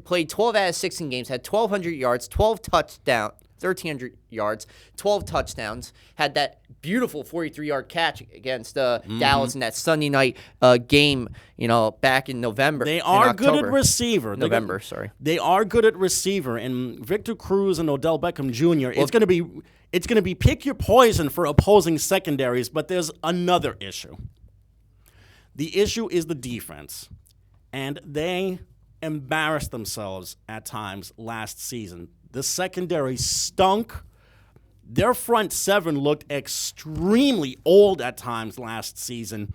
played 12 out of 16 games, had 1,200 yards, 12 touchdowns, 1,300 yards, 12 touchdowns, had that beautiful 43-yard catch against Dallas in that Sunday night game, back in November. They are good October. at receiver. November, sorry. They are good at receiver, and Victor Cruz and Odell Beckham Jr., it's going to be pick your poison for opposing secondaries, but there's another issue. The issue is the defense, and they embarrassed themselves at times last season. The secondary stunk. Their front seven looked extremely old at times last season.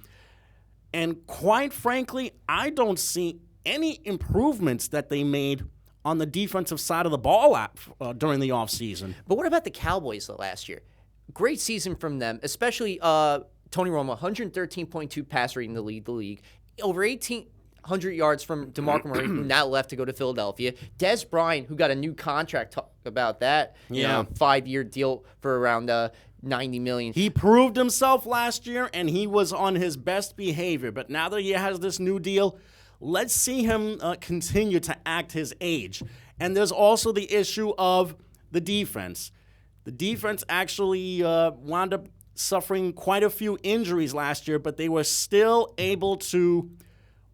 And quite frankly, I don't see any improvements that they made on the defensive side of the ball during the offseason. But what about the Cowboys last year? Great season from them, especially Tony Romo, 113.2 passer rating to lead the league. Over 1,800 yards from DeMarco Murray, who now left to go to Philadelphia. Des Bryant, who got a new contract, talk about that. 5-year deal for around $90 million. He proved himself last year, and he was on his best behavior. But now that he has this new deal, let's see him continue to act his age. And there's also the issue of the defense. The defense actually wound up suffering quite a few injuries last year, but they were still able to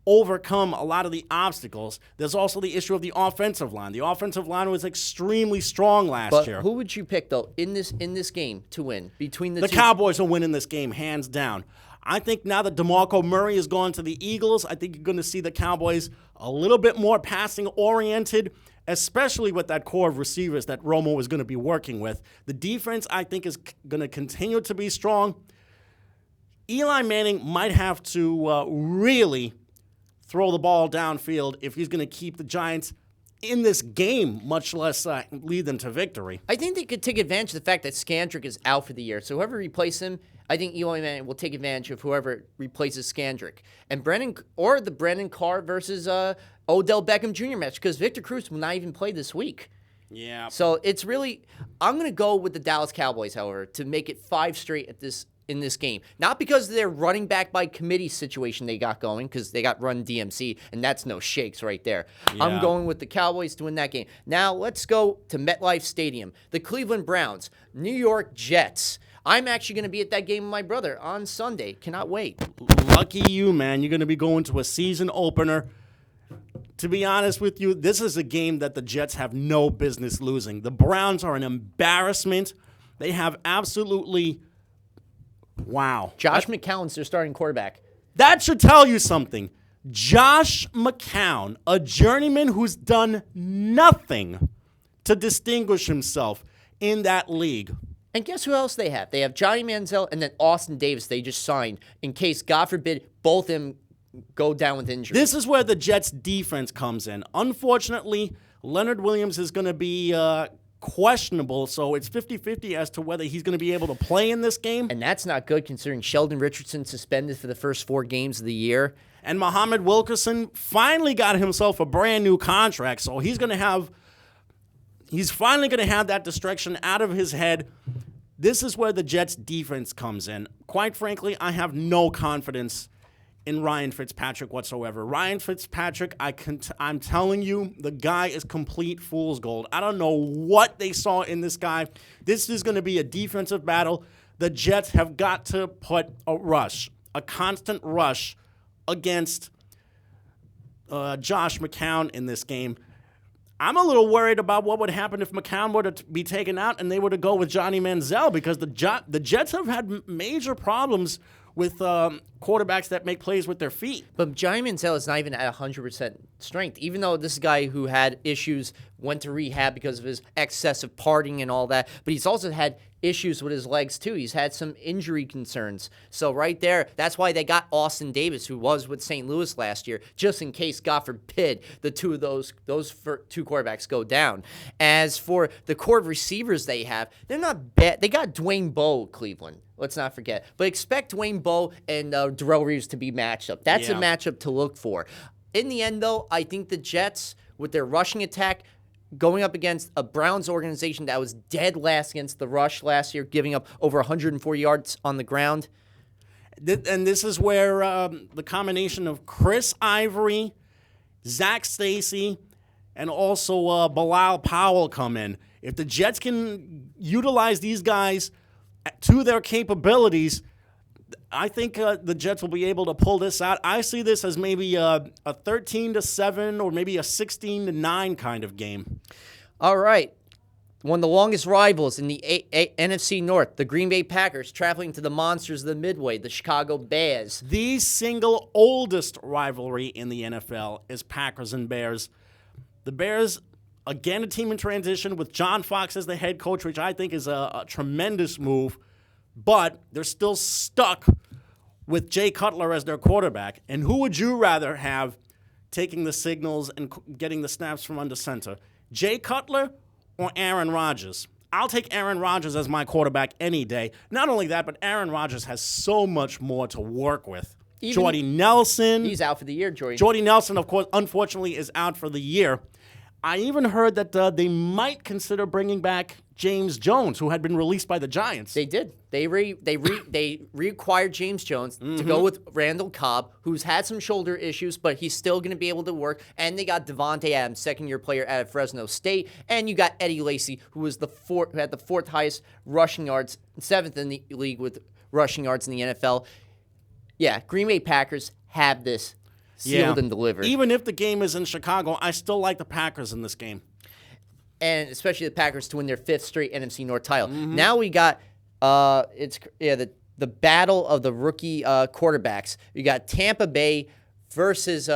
overcome a lot of the obstacles. There's also the issue of the offensive line. The offensive line was extremely strong last year. Who would you pick, though, in this game to win between the two? The Cowboys will win in this game, hands down. I think now that DeMarco Murray has gone to the Eagles, I think you're going to see the Cowboys a little bit more passing-oriented, especially with that core of receivers that Romo is going to be working with. The defense, I think, is going to continue to be strong. Eli Manning might have to really throw the ball downfield if he's going to keep the Giants in this game, much less lead them to victory. I think they could take advantage of the fact that Skandrick is out for the year. So whoever replaces him, I think Eli Manning will take advantage of whoever replaces Skandrick. And the Brendan Carr versus Odell Beckham Jr. match, because Victor Cruz will not even play this week. Yeah. So it's really, I'm going to go with the Dallas Cowboys, however, to make it 5 straight in this game. Not because of their running back by committee situation they got going, because they got run DMC, and that's no shakes right there. Yeah. I'm going with the Cowboys to win that game. Now let's go to MetLife Stadium. The Cleveland Browns, New York Jets. I'm actually going to be at that game with my brother on Sunday. Cannot wait. Lucky you, man. You're going to be going to a season opener. To be honest with you, this is a game that the Jets have no business losing. The Browns are an embarrassment. They have absolutely... Wow. Josh McCown's their starting quarterback. That should tell you something. Josh McCown, a journeyman who's done nothing to distinguish himself in that league. And guess who else they have? They have Johnny Manziel and then Austin Davis they just signed in case, God forbid, both of them go down with injury. This is where the Jets' defense comes in. Unfortunately, Leonard Williams is going to be questionable, so it's 50-50 as to whether he's going to be able to play in this game. And that's not good considering Sheldon Richardson suspended for the first 4 games of the year. And Muhammad Wilkerson finally got himself a brand new contract, so he's finally going to have that distraction out of his head. This is where the Jets' defense comes in. Quite frankly, I have no confidence in Ryan Fitzpatrick whatsoever. Ryan Fitzpatrick, I'm telling you, the guy is complete fool's gold. I don't know what they saw in this guy. This is going to be a defensive battle. The Jets have got to put a constant rush against Josh McCown in this game. I'm a little worried about what would happen if McCown were to be taken out and they were to go with Johnny Manziel, because the Jets have had major problems with quarterbacks that make plays with their feet. But Johnny Manziel is not even at 100% strength, even though this guy who had issues went to rehab because of his excessive partying and all that. But he's also had issues with his legs, too. He's had some injury concerns. So right there, that's why they got Austin Davis, who was with St. Louis last year, just in case, God forbid, the two of those 2 quarterbacks go down. As for the core of receivers they have, they're not bad. They got Dwayne Bowe, Cleveland. Let's not forget. But expect Dwayne Bowe and Darrelle Reeves to be matched up. That's a matchup to look for. In the end, though, I think the Jets, with their rushing attack, going up against a Browns organization that was dead last against the rush last year, giving up over 104 yards on the ground. And this is where the combination of Chris Ivory Zach Stacy, and also Bilal Powell come in. If the Jets can utilize these guys to their capabilities, I think the Jets will be able to pull this out. I see this as maybe a 13-7 or maybe a 16-9 kind of game. All right. One of the longest rivals in the NFC North, the Green Bay Packers, traveling to the monsters of the Midway, the Chicago Bears. The single oldest rivalry in the NFL is Packers and Bears. The Bears, again, a team in transition with John Fox as the head coach, which I think is a tremendous move. But they're still stuck with Jay Cutler as their quarterback. And who would you rather have taking the signals and getting the snaps from under center? Jay Cutler or Aaron Rodgers? I'll take Aaron Rodgers as my quarterback any day. Not only that, but Aaron Rodgers has so much more to work with. Jordy Nelson. He's out for the year, Jordy. Jordy Nelson, of course, unfortunately, is out for the year. I even heard that they might consider bringing back James Jones, who had been released by the Giants. They did. They reacquired James Jones to go with Randall Cobb, who's had some shoulder issues, but he's still going to be able to work. And they got Devontae Adams, second-year player out of Fresno State, and you got Eddie Lacy, who had the fourth highest rushing yards, seventh in the league with rushing yards in the NFL. Yeah, Green Bay Packers have this sealed and delivered. Even if the game is in Chicago, I still like the Packers in this game. And especially the Packers to win their fifth straight NFC North title. Now we got the battle of the rookie quarterbacks. You got Tampa Bay versus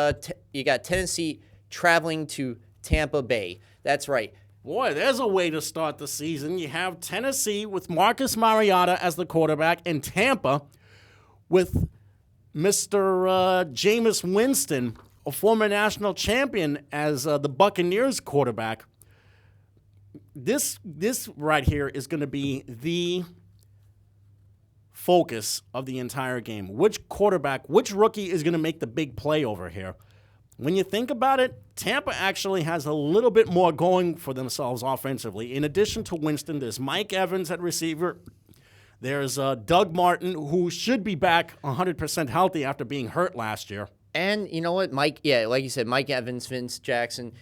you got Tennessee traveling to Tampa Bay. That's right. Boy, there's a way to start the season. You have Tennessee with Marcus Mariota as the quarterback, and Tampa with Mr. Jameis Winston, a former national champion, as the Buccaneers quarterback. This right here is going to be the focus of the entire game. Which quarterback, which rookie is going to make the big play over here? When you think about it, Tampa actually has a little bit more going for themselves offensively. In addition to Winston, there's Mike Evans at receiver. There's Doug Martin, who should be back 100% healthy after being hurt last year. And you know what, Mike? Yeah, like you said, Mike Evans, Vince Jackson,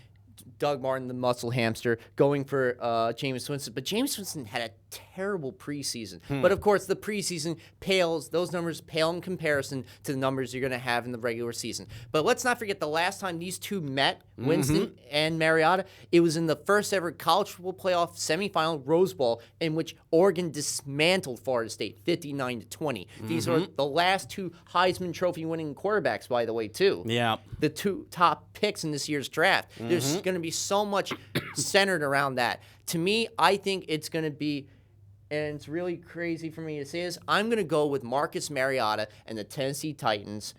Doug Martin, the muscle hamster, going for Jameis Winston. But Jameis Winston had a terrible preseason. But, of course, the preseason those numbers pale in comparison to the numbers you're going to have in the regular season. But let's not forget the last time these two met, Winston and Mariota, it was in the first ever college football playoff semifinal Rose Bowl in which Oregon dismantled Florida State 59-20. These are the last two Heisman Trophy winning quarterbacks, by the way, too. Yeah. The two top picks in this year's draft. There's going to be so much centered around that. To me, I think it's going to be, and it's really crazy for me to say this, I'm going to go with Marcus Mariota and the Tennessee Titans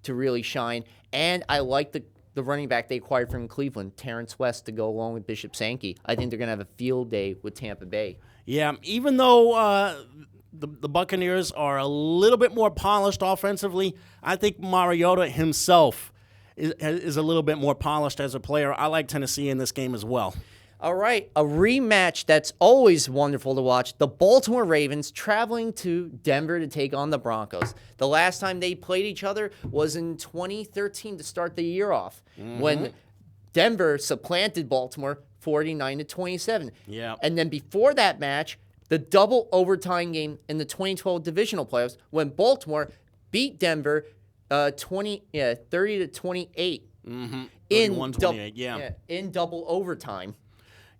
to really shine. And I like the running back they acquired from Cleveland, Terrence West, to go along with Bishop Sankey. I think they're going to have a field day with Tampa Bay. Yeah, even though the Buccaneers are a little bit more polished offensively, I think Mariota himself is a little bit more polished as a player. I like Tennessee in this game as well. All right, a rematch that's always wonderful to watch. The Baltimore Ravens traveling to Denver to take on the Broncos. The last time they played each other was in 2013 to start the year off, when Denver supplanted Baltimore 49-27. Yeah. And then before that match, the double overtime game in the 2012 divisional playoffs, when Baltimore beat Denver 30-28 in double overtime.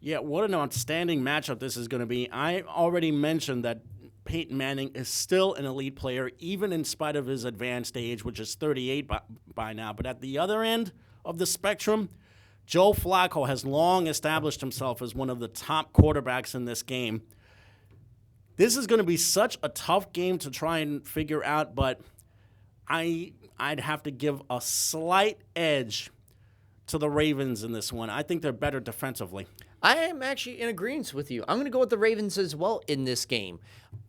Yeah, what an outstanding matchup this is going to be. I already mentioned that Peyton Manning is still an elite player, even in spite of his advanced age, which is 38 by now. But at the other end of the spectrum, Joe Flacco has long established himself as one of the top quarterbacks in this game. This is going to be such a tough game to try and figure out, but I'd have to give a slight edge to the Ravens in this one. I think they're better defensively. I am actually in agreement with you. I'm going to go with the Ravens as well in this game.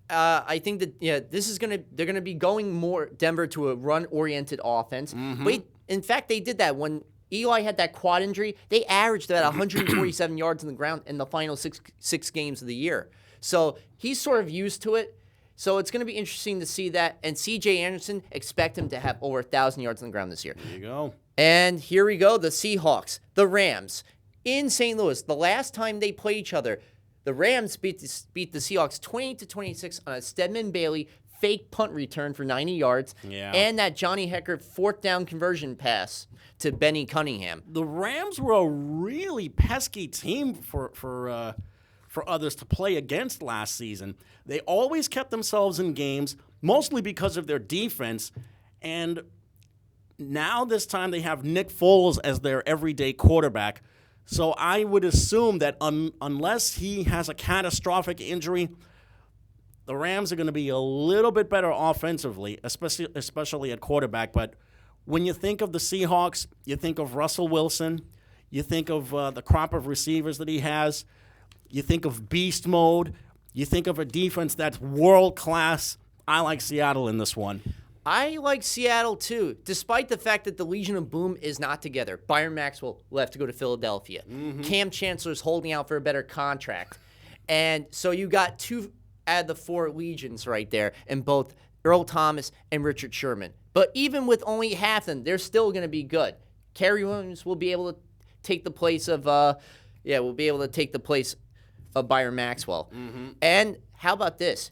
I think that they're going to be going more Denver to a run-oriented offense. But in fact, they did that when Eli had that quad injury. They averaged about 147 yards on the ground in the final six games of the year. So he's sort of used to it. So it's going to be interesting to see that. And C.J. Anderson, expect him to have over 1,000 yards on the ground this year. There you go. And here we go, the Seahawks, the Rams in St. Louis. The last time they played each other, the Rams beat the Seahawks 28-26 on a Stedman Bailey fake punt return for 90 yards, and that Johnny Hecker fourth down conversion pass to Benny Cunningham. The Rams were a really pesky team for others to play against last season. They always kept themselves in games, mostly because of their defense, and now this time they have Nick Foles as their everyday quarterback. So I would assume that unless he has a catastrophic injury, the Rams are going to be a little bit better offensively, especially at quarterback. But when you think of the Seahawks, you think of Russell Wilson, you think of the crop of receivers that he has, you think of beast mode, you think of a defense that's world-class. I like Seattle in this one. I like Seattle, too, despite the fact that the Legion of Boom is not together. Byron Maxwell left to go to Philadelphia. Cam Chancellor's holding out for a better contract. And so you got two out of the four Legions right there, in both Earl Thomas and Richard Sherman. But even with only half of them, they're still going to be good. Kerry Williams will be able to take the place of Byron Maxwell. And how about this?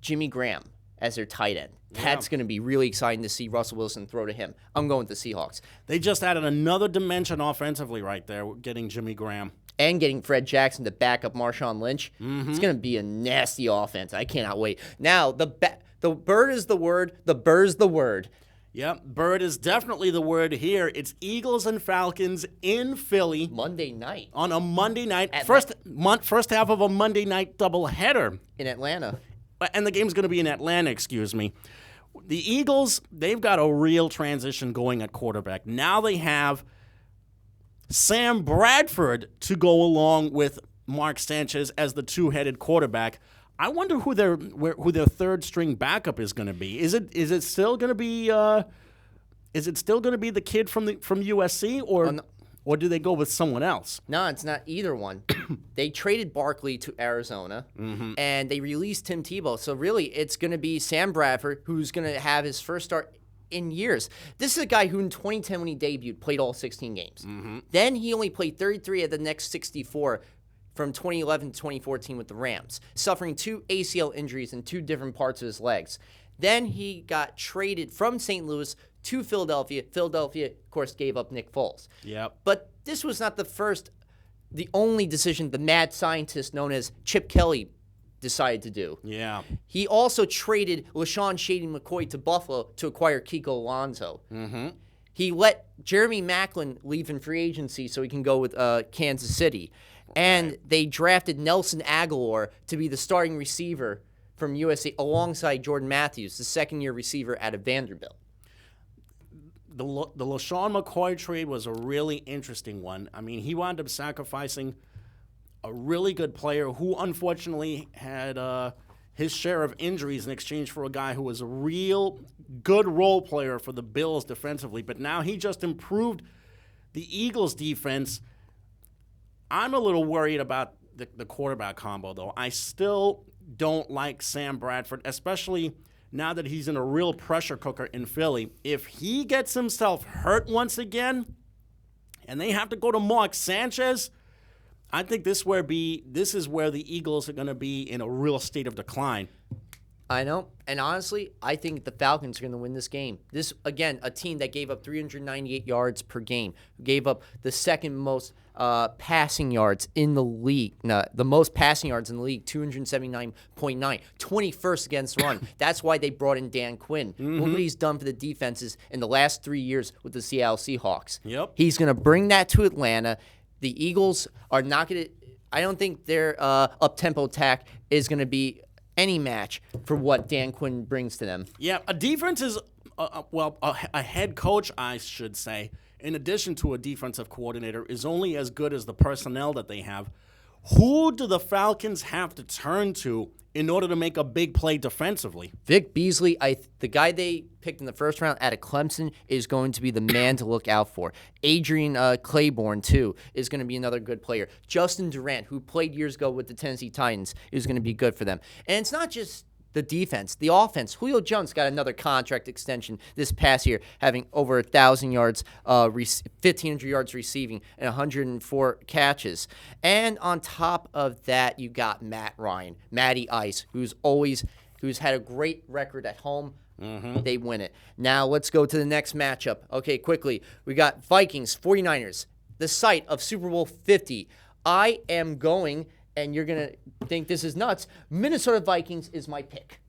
Jimmy Graham as their tight end. That's going to be really exciting to see Russell Wilson throw to him. I'm going with the Seahawks. They just added another dimension offensively right there, getting Jimmy Graham. And getting Fred Jackson to back up Marshawn Lynch. It's going to be a nasty offense. I cannot wait. Now, the bird is the word. The bird's the word. Yep, bird is definitely the word here. It's Eagles and Falcons in Philly. Monday night. On a Monday night. First half of a Monday night doubleheader. In Atlanta. And the game's going to be in Atlanta, excuse me. The Eagles, they've got a real transition going at quarterback. Now they have Sam Bradford to go along with Mark Sanchez as the two-headed quarterback. I wonder who their third string backup is going to be. Is it still going to be the kid from USC or do they go with someone else? No, it's not either one. They traded Barkley to Arizona, and they released Tim Tebow. So really, it's going to be Sam Bradford, who's going to have his first start in years. This is a guy who in 2010, when he debuted, played all 16 games. Then he only played 33 of the next 64 from 2011 to 2014 with the Rams, suffering 2 ACL injuries in 2 different parts of his legs. Then he got traded from St. Louis to Philadelphia. Philadelphia, of course, gave up Nick Foles. Yep. But this was not the only decision the mad scientist known as Chip Kelly decided to do. Yeah. He also traded LaShawn Shady McCoy to Buffalo to acquire Kiko Alonso. He let Jeremy Maclin leave in free agency so he can go with Kansas City. And they drafted Nelson Aguilar to be the starting receiver from USC alongside Jordan Matthews, the second-year receiver out of Vanderbilt. The LaShawn McCoy trade was a really interesting one. I mean, he wound up sacrificing a really good player who unfortunately had his share of injuries in exchange for a guy who was a real good role player for the Bills defensively. But now he just improved the Eagles' defense. I'm a little worried about the quarterback combo, though. I still don't like Sam Bradford, especially now that he's in a real pressure cooker in Philly. If he gets himself hurt once again and they have to go to Mark Sanchez, I think this is where the Eagles are going to be in a real state of decline. I know. And honestly, I think the Falcons are going to win this game. This, again, a team that gave up 398 yards per game, gave up the second most passing yards in the league. No, the most passing yards in the league, 279.9, 21st against run. That's why they brought in Dan Quinn. Look what he's done for the defenses in the last 3 years with the Seattle Seahawks. Yep. He's going to bring that to Atlanta. The Eagles are not going to – I don't think their up-tempo attack is going to be – any match for what Dan Quinn brings to them. Yeah, a defense is, a head coach, I should say, in addition to a defensive coordinator, is only as good as the personnel that they have. Who do the Falcons have to turn to in order to make a big play defensively? Vic Beasley, the guy they picked in the first round out of Clemson, is going to be the man to look out for. Adrian Claiborne, too, is going to be another good player. Justin Durant, who played years ago with the Tennessee Titans, is going to be good for them. And it's not just the defense, the offense. Julio Jones got another contract extension this past year, having over 1,000 yards, 1,500 yards receiving, and 104 catches. And on top of that, you got Matt Ryan, Matty Ice, who's had a great record at home. They win it. Now let's go to the next matchup. Okay, quickly. We got Vikings, 49ers, the site of Super Bowl 50. I am going, and you're going to think this is nuts, Minnesota Vikings is my pick.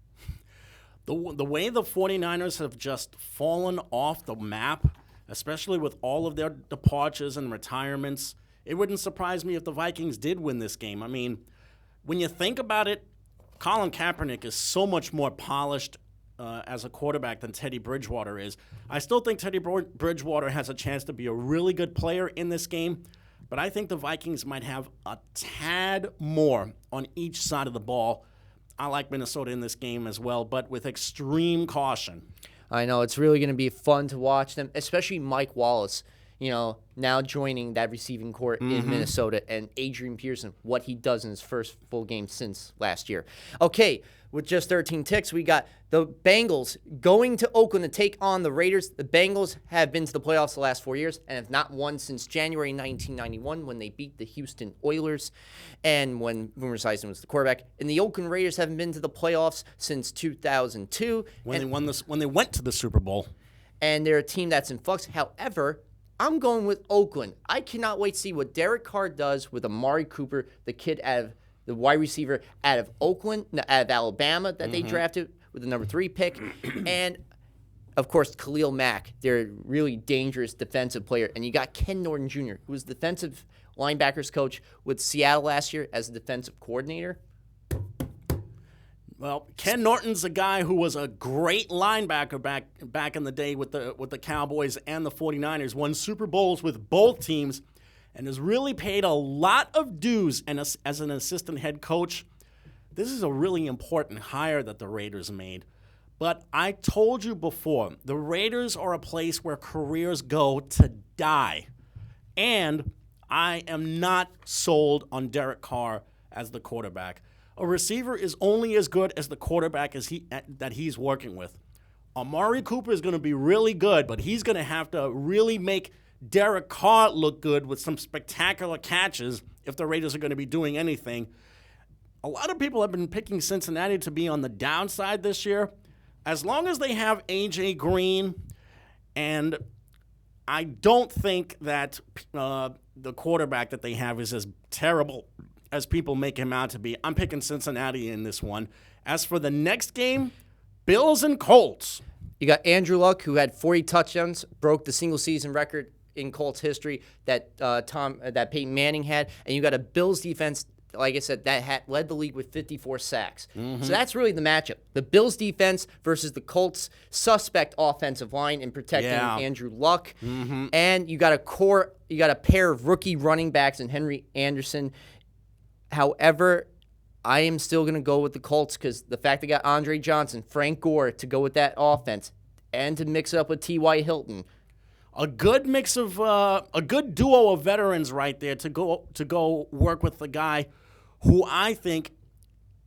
The way the 49ers have just fallen off the map, especially with all of their departures and retirements, it wouldn't surprise me if the Vikings did win this game. I mean, when you think about it, Colin Kaepernick is so much more polished as a quarterback than Teddy Bridgewater is. I still think Teddy Bridgewater has a chance to be a really good player in this game, but I think the Vikings might have a tad more on each side of the ball. I like Minnesota in this game as well, but with extreme caution. I know. It's really going to be fun to watch them, especially Mike Wallace, now joining that receiving corps in Minnesota, and Adrian Peterson, what he does in his first full game since last year. Okay, with just 13 ticks, we got the Bengals going to Oakland to take on the Raiders. The Bengals have been to the playoffs the last 4 years and have not won since January 1991 when they beat the Houston Oilers and when Boomer Esiason was the quarterback. And the Oakland Raiders haven't been to the playoffs since 2002. When they went to the Super Bowl. And they're a team that's in flux. However, I'm going with Oakland. I cannot wait to see what Derek Carr does with Amari Cooper, the wide receiver out of Alabama that they drafted with the number 3 pick. And, of course, Khalil Mack, their really dangerous defensive player. And you got Ken Norton Jr., who was defensive linebackers coach with Seattle last year as a defensive coordinator. Well, Ken Norton's a guy who was a great linebacker back in the day with the Cowboys and the 49ers, won Super Bowls with both teams, and has really paid a lot of dues as an assistant head coach. This is a really important hire that the Raiders made. But I told you before, the Raiders are a place where careers go to die. And I am not sold on Derek Carr as the quarterback. A receiver is only as good as the quarterback that he's working with. Amari Cooper is going to be really good, but he's going to have to really make Derek Carr look good with some spectacular catches if the Raiders are going to be doing anything. A lot of people have been picking Cincinnati to be on the downside this year. As long as they have A.J. Green, and I don't think that the quarterback that they have is as terrible as people make him out to be. I'm picking Cincinnati in this one. As for the next game, Bills and Colts. You got Andrew Luck, who had 40 touchdowns, broke the single-season record in Colts history that Peyton Manning had, and you got a Bills defense, like I said, that led the league with 54 sacks. So that's really the matchup. The Bills defense versus the Colts suspect offensive line in protecting Andrew Luck. And you got a pair of rookie running backs in Henry Anderson. However, I am still going to go with the Colts because the fact they got Andre Johnson, Frank Gore to go with that offense, and to mix it up with T.Y. Hilton. A good mix of a good duo of veterans right there to go work with the guy who I think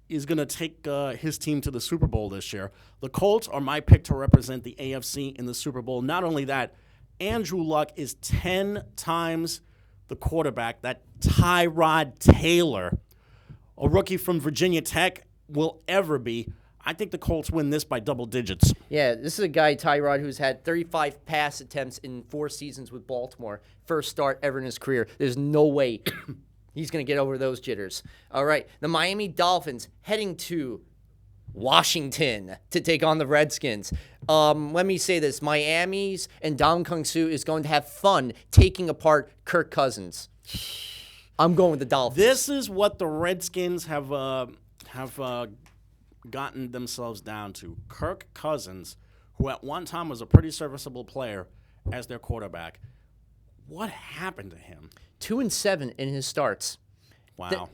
is going to take his team to the Super Bowl this year. The Colts are my pick to represent the AFC in the Super Bowl. Not only that, Andrew Luck is 10 times the quarterback that Tyrod Taylor, a rookie from Virginia Tech, will ever be. I think the Colts win this by double digits. Yeah, this is a guy, Tyrod, who's had 35 pass attempts in 4 seasons with Baltimore. First start ever in his career. There's no way he's going to get over those jitters. All right, the Miami Dolphins heading to Washington to take on the Redskins. Let me say this. Miami's and Ndamukong Suh is going to have fun taking apart Kirk Cousins. I'm going with the Dolphins. This is what the Redskins have gotten themselves down to. Kirk Cousins, who at one time was a pretty serviceable player, as their quarterback. What happened to him? 2-7 in his starts. Wow.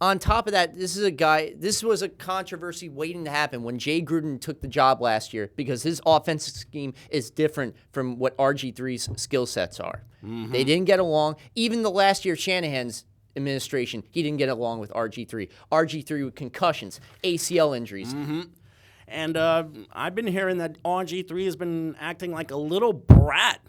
On top of that, this was a controversy waiting to happen when Jay Gruden took the job last year because his offensive scheme is different from what RG3's skill sets are. They didn't get along. Even the last year Shanahan's administration, he didn't get along with RG3. RG3 with concussions, ACL injuries. And I've been hearing that RG3 has been acting like a little brat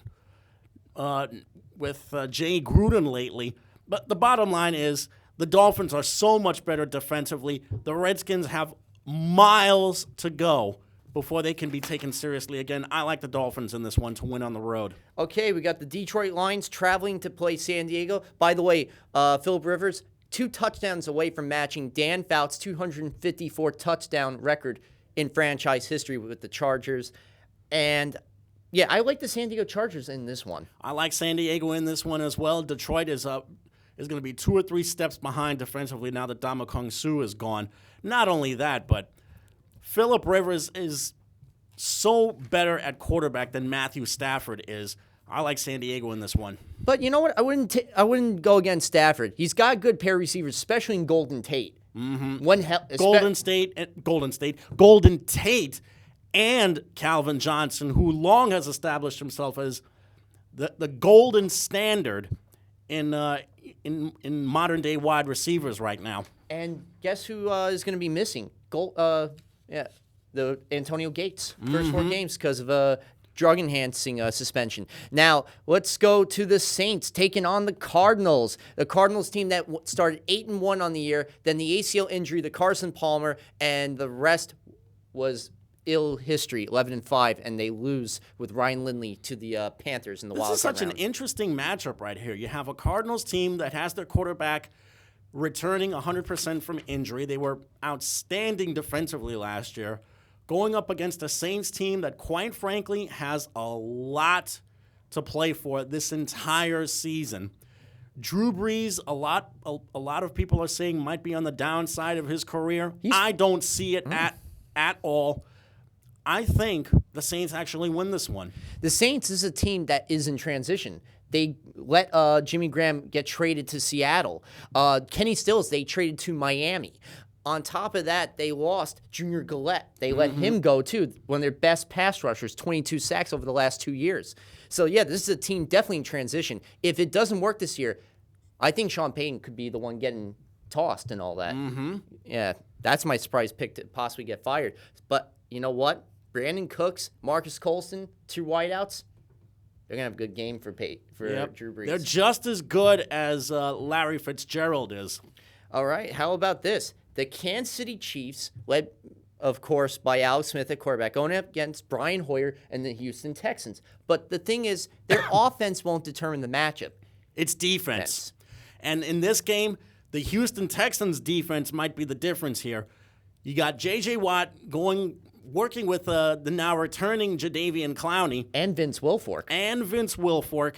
with Jay Gruden lately. But the bottom line is the Dolphins are so much better defensively. The Redskins have miles to go before they can be taken seriously again. I like the Dolphins in this one to win on the road. Okay, we got the Detroit Lions traveling to play San Diego. By the way, Phillip Rivers, 2 touchdowns away from matching Dan Fouts' 254 touchdown record in franchise history with the Chargers. And yeah, I like the San Diego Chargers in this one. I like San Diego in this one as well. Detroit is going to be 2 or 3 steps behind defensively now that Ndamukong Suh is gone. Not only that, but Phillip Rivers is so better at quarterback than Matthew Stafford is. I like San Diego in this one. But you know what? I wouldn't go against Stafford. He's got a good pair of receivers, especially in Golden Tate. Golden Tate, and Calvin Johnson, who long has established himself as the golden standard in modern day wide receivers right now. And guess who is going to be missing? The Antonio Gates, first 4 games because of drug-enhancing suspension. Now, let's go to the Saints taking on the Cardinals. The Cardinals team that started 8-1 on the year, then the ACL injury, the Carson Palmer, and the rest was ill history, 11-5, and they lose with Ryan Lindley to the Panthers in the wild card round. This is such an interesting matchup right here. You have a Cardinals team that has their quarterback returning 100% from injury. They were outstanding defensively last year, going up against a Saints team that, quite frankly, has a lot to play for this entire season. Drew Brees, a lot of people are saying might be on the downside of his career. I don't see it at all. I think the Saints actually win this one. The Saints is a team that is in transition. They let Jimmy Graham get traded to Seattle. Kenny Stills, they traded to Miami. On top of that, they lost Junior Gillette. They let him go, too. One of their best pass rushers, 22 sacks over the last 2 years. So, yeah, this is a team definitely in transition. If it doesn't work this year, I think Sean Payton could be the one getting tossed and all that. Yeah, that's my surprise pick to possibly get fired. But you know what? Brandon Cooks, Marcus Colston, 2 wideouts. They're going to have a good game for Drew Brees. They're just as good as Larry Fitzgerald is. All right, how about this? The Kansas City Chiefs, led, of course, by Alex Smith at quarterback, going up against Brian Hoyer and the Houston Texans. But the thing is, their offense won't determine the matchup. It's defense. And in this game, the Houston Texans' defense might be the difference here. You got J.J. Watt working with the now returning Jadeveon Clowney. And Vince Wilfork.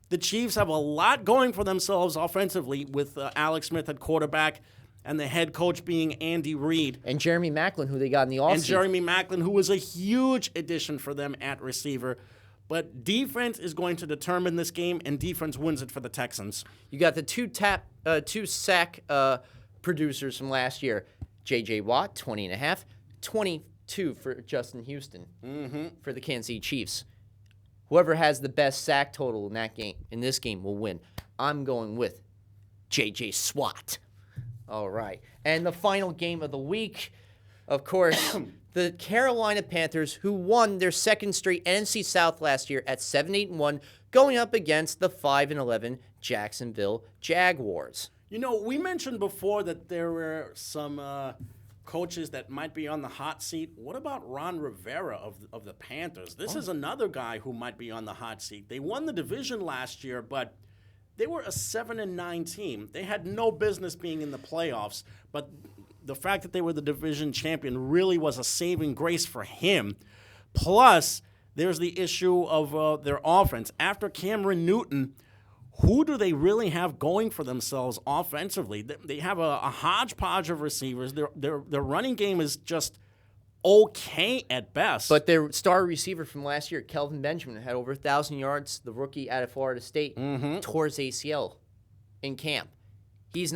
The Chiefs have a lot going for themselves offensively with Alex Smith at quarterback and the head coach being Andy Reid. And Jeremy Maclin, who they got in the offseason. And Jeremy Maclin, who was a huge addition for them at receiver. But defense is going to determine this game, and defense wins it for the Texans. You got the 2 sack producers from last year. J.J. Watt, 20.5, 22 for Justin Houston for the Kansas City Chiefs. Whoever has the best sack total in this game will win. I'm going with J.J. Swat. All right. And the final game of the week, of course, the Carolina Panthers, who won their second straight NFC South last year at 7-8-1, going up against the 5-11 Jacksonville Jaguars. You know, we mentioned before that there were some coaches that might be on the hot seat. What about Ron Rivera of the Panthers? This is another guy who might be on the hot seat. They won the division last year, but they were a 7-9 team. They had no business being in the playoffs, but the fact that they were the division champion really was a saving grace for him. Plus, there's the issue of their offense. After Cameron Newton, who do they really have going for themselves offensively? They have a hodgepodge of receivers. Their running game is just okay at best. But their star receiver from last year, Kelvin Benjamin, had over 1,000 yards. The rookie out of Florida State tore his ACL in camp. He's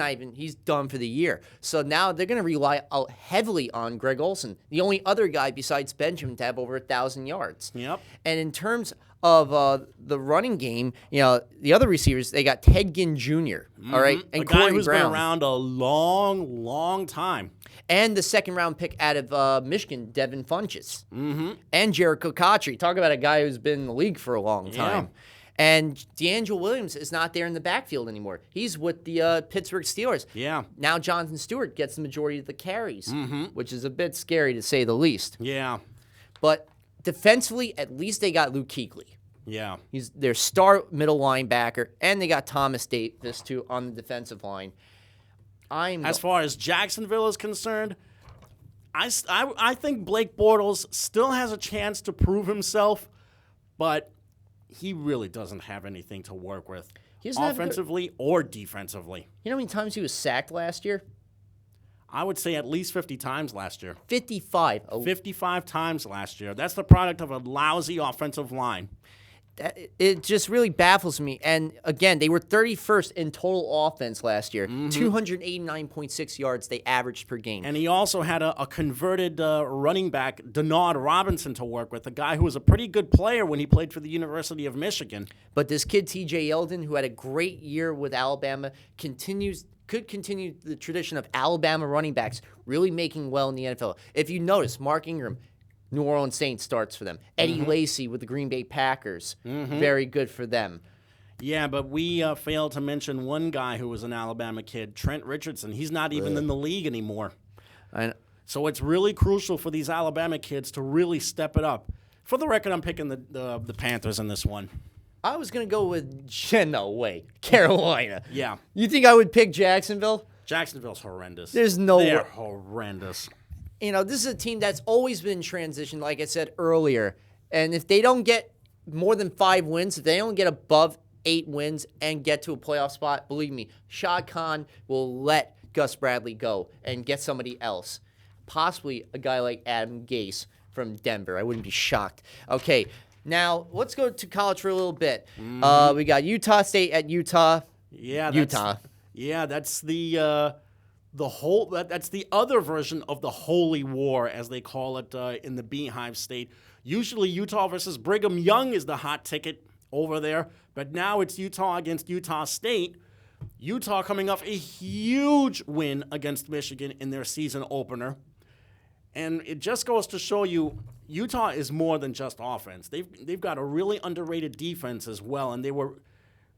done for the year. So now they're going to rely heavily on Greg Olsen, the only other guy besides Benjamin to have over 1,000 yards. Yep. And in terms of the running game, the other receivers, they got Ted Ginn Jr., all right? And a guy Corey who's Brown. been around a long, long time. And the second-round pick out of Michigan, Devin Funchess. And Jericho Cotchery. Talk about a guy who's been in the league for a long time. And D'Angelo Williams is not there in the backfield anymore. He's with the Pittsburgh Steelers. Yeah. Now Jonathan Stewart gets the majority of the carries, which is a bit scary to say the least. Yeah. But defensively, at least they got Luke Kuechly. Yeah. He's their star middle linebacker, and they got Thomas Davis, too, on the defensive line. As far as Jacksonville is concerned, I think Blake Bortles still has a chance to prove himself, but he really doesn't have anything to work with, offensively or defensively. You know how many times he was sacked last year? I would say at least 50 times last year. 55. 55 times last year. That's the product of a lousy offensive line. It just really baffles me. And again, they were 31st in total offense last year. 289.6 yards they averaged per game. And he also had a converted running back, Denard Robinson, to work with, a guy who was a pretty good player when he played for the University of Michigan. But this kid, T.J. Yeldon, who had a great year with Alabama, could continue the tradition of Alabama running backs really making well in the NFL. If you notice, Mark Ingram, New Orleans Saints starts for them. Eddie Lacy with the Green Bay Packers. Very good for them. Yeah, but we failed to mention one guy who was an Alabama kid, Trent Richardson. He's not even in the league anymore. So it's really crucial for these Alabama kids to really step it up. For the record, I'm picking the Panthers in this one. I was going to go with Carolina. Yeah. You think I would pick Jacksonville? Jacksonville's horrendous. There's no way. They're horrendous. This is a team that's always been in transition, like I said earlier. And if they don't get more than 5 wins, if they don't get above 8 wins and get to a playoff spot, believe me, Shad Khan will let Gus Bradley go and get somebody else. Possibly a guy like Adam Gase from Denver. I wouldn't be shocked. Okay, now let's go to college for a little bit. We got Utah State at Utah. Yeah, Utah. That's that's the other version of the Holy War, as they call it in the Beehive State. Usually Utah versus Brigham Young is the hot ticket over there, but now it's Utah against Utah State. Utah coming off a huge win against Michigan in their season opener. And it just goes to show you Utah is more than just offense. They've got a really underrated defense as well, and they were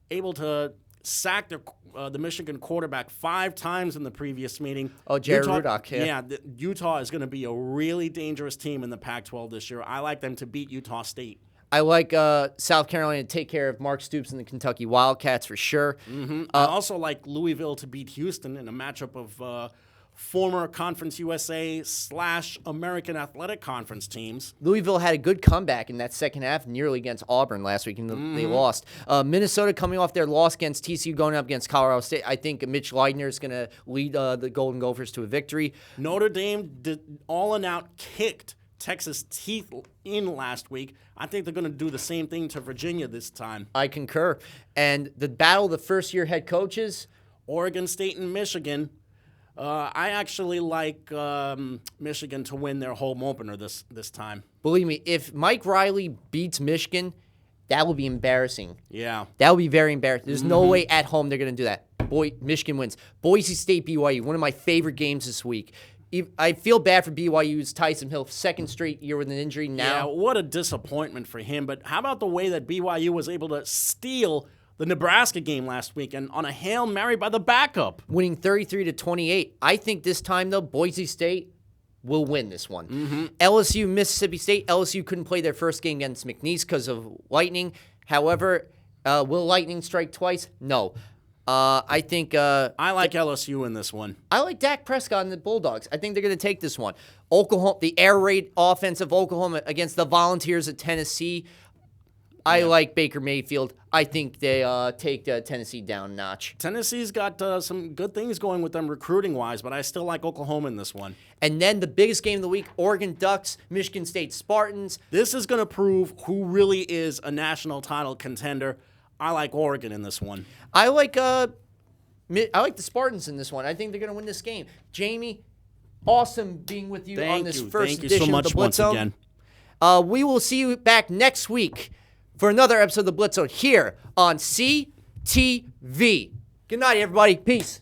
able to sack the Michigan quarterback 5 times in the previous meeting. Oh, Jared Rudock, yeah. Utah is going to be a really dangerous team in the Pac-12 this year. I like them to beat Utah State. I like South Carolina to take care of Mark Stoops and the Kentucky Wildcats for sure. I also like Louisville to beat Houston in a matchup of former Conference USA / American Athletic Conference teams. Louisville had a good comeback in that second half, nearly against Auburn last week, and they lost. Minnesota coming off their loss against TCU, going up against Colorado State. I think Mitch Leidner is going to lead the Golden Gophers to a victory. Notre Dame all and out kicked Texas teeth in last week. I think they're going to do the same thing to Virginia this time. I concur. And the battle of the first-year head coaches, Oregon State and Michigan. I actually like Michigan to win their home opener this time. Believe me, if Mike Riley beats Michigan, that will be embarrassing. Yeah. That will be very embarrassing. There's no way at home they're going to do that. Michigan wins. Boise State, BYU, one of my favorite games this week. I feel bad for BYU's Tyson Hill, second straight year with an injury now. Yeah, what a disappointment for him. But how about the way that BYU was able to steal the Nebraska game last weekend on a Hail Mary by the backup? Winning 33-28. I think this time, though, Boise State will win this one. LSU, Mississippi State. LSU couldn't play their first game against McNeese because of lightning. However, will lightning strike twice? No. I think I like LSU in this one. I like Dak Prescott and the Bulldogs. I think they're going to take this one. Oklahoma, the air raid offense of Oklahoma against the Volunteers of Tennessee. I like Baker Mayfield. I think they take Tennessee down a notch. Tennessee's got some good things going with them recruiting-wise, but I still like Oklahoma in this one. And then the biggest game of the week, Oregon Ducks, Michigan State Spartans. This is going to prove who really is a national title contender. I like Oregon in this one. I like the Spartans in this one. I think they're going to win this game. Jamie, awesome being with you on this first edition of the Blitz Zone. We will see you back next week for another episode of the Blitz Zone here on CTV. Good night, everybody. Peace.